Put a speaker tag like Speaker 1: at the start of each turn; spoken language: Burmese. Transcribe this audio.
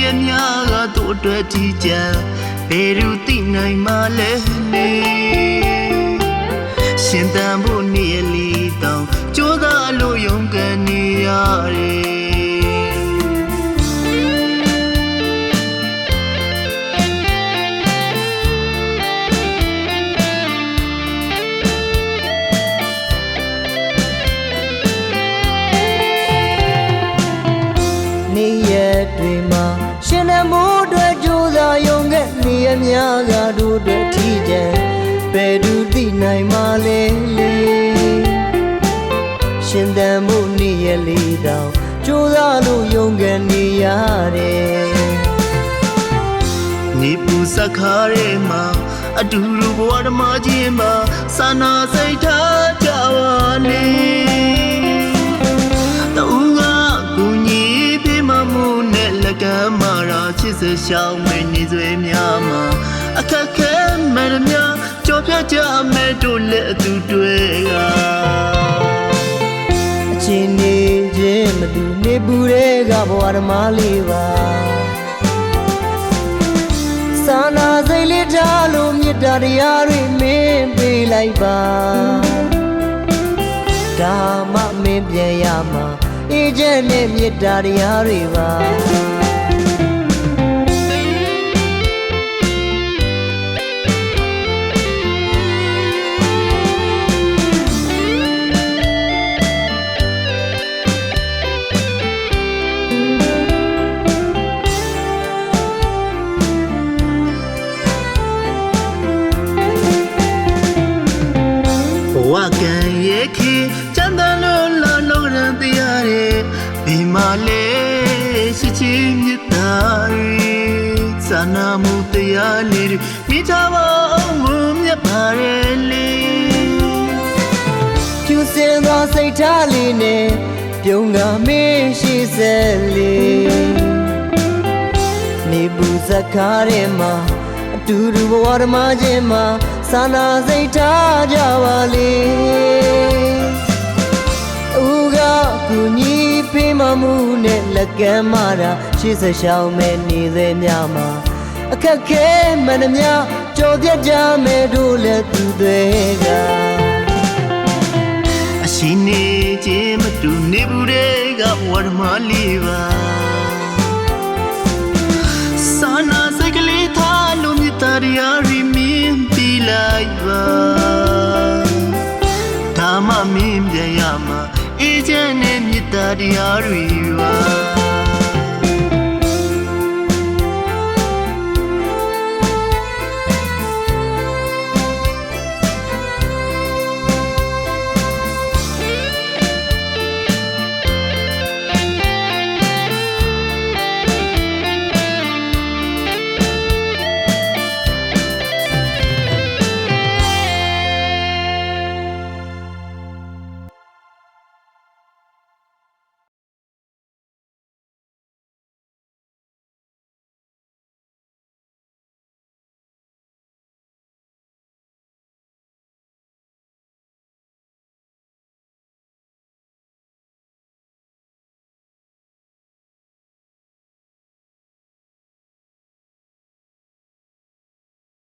Speaker 1: ရမြကတို့အတွက်ကြည်ကြံဘယ်သူသိနိုင်မှလဲနေရှင်တန်ဖို့နေရလီတောင်ကြိုးစားလို့ရုန်းကန်နေရတယ်
Speaker 2: နေရတွေမှာရှင်တဲ့မိုးတွေကြိုးစားရုံနဲ့နေရများကတို့တွေထီးကြံဘယ်သူသိနိုင်မှလဲလေရှင်တဲ့မိုးနေရလေးတောင်ကြိုးစားလို့ရုန်းကနေရတယ်
Speaker 1: နေပူစခါရဲမှာအတူတူဘဝဓမ္မကြီးမှာစာနာစိတ်ထားကြပါလေတူကကူညီဖေးမမှုနဲ့လက်ကမ်းမာရာချစ်စရှောင်းမဲ့နေစွေများမှာအခက်ခဲမဲ့များကြော်ပြကြမဲ့တို့လက်အတူတွေကအ
Speaker 2: ချင်းနေချင်းမတူနေပူတဲ့ကဘဝဓမ္မလေးပါစာနာစိတ်လေးထားလို့မေတ္တာတရားတွေမင်းပေးလိုက်ပါဒါမှမင်းပြန်ရမှာအေးချမ်းတဲ့မေတ္တာတရားတွေပါ
Speaker 1: ဝကံရဲ့ခေချမ်းသာလို့လာလို့ရန်တရားရဲ့ဒီမှာလေရှိချင်မြတ်တာရဲ့စာနာမှုတရားလေးမိသားပါအောင်မြတ်ပါရဲ့လေ
Speaker 2: ကျူစင်သောစိတ်ထားလေးနဲ့ပြုံးကမေးရှိစက်လေးနေဘူးစကားထဲမှာအတူတူဘဝဓမ္မချင်းမှာစာနာစိတ်ထားကြပါလေဦးကကူညီပေးမမှုနဲ့လက်ကမ်းမာတာရှေ့ဆက်ရှောင်းမဲ့နေစေများမှာအခက်ခဲမှန်သမျှကြော်ပြတ်ကြမဲ့တို့လက်သူတွေက
Speaker 1: အရှိနေခြင်းမတူနေဘူးတဲ့ကဘဝဓမ္မလေးပါစာနာစိတ်ကလေးထားလို့မြတ်တရားရီမင်းပြီးလိုက်ပါဒါမှမင်းပြန်ရမှာအေးချမ်းတဲ့မြတ်တရားတွေပါ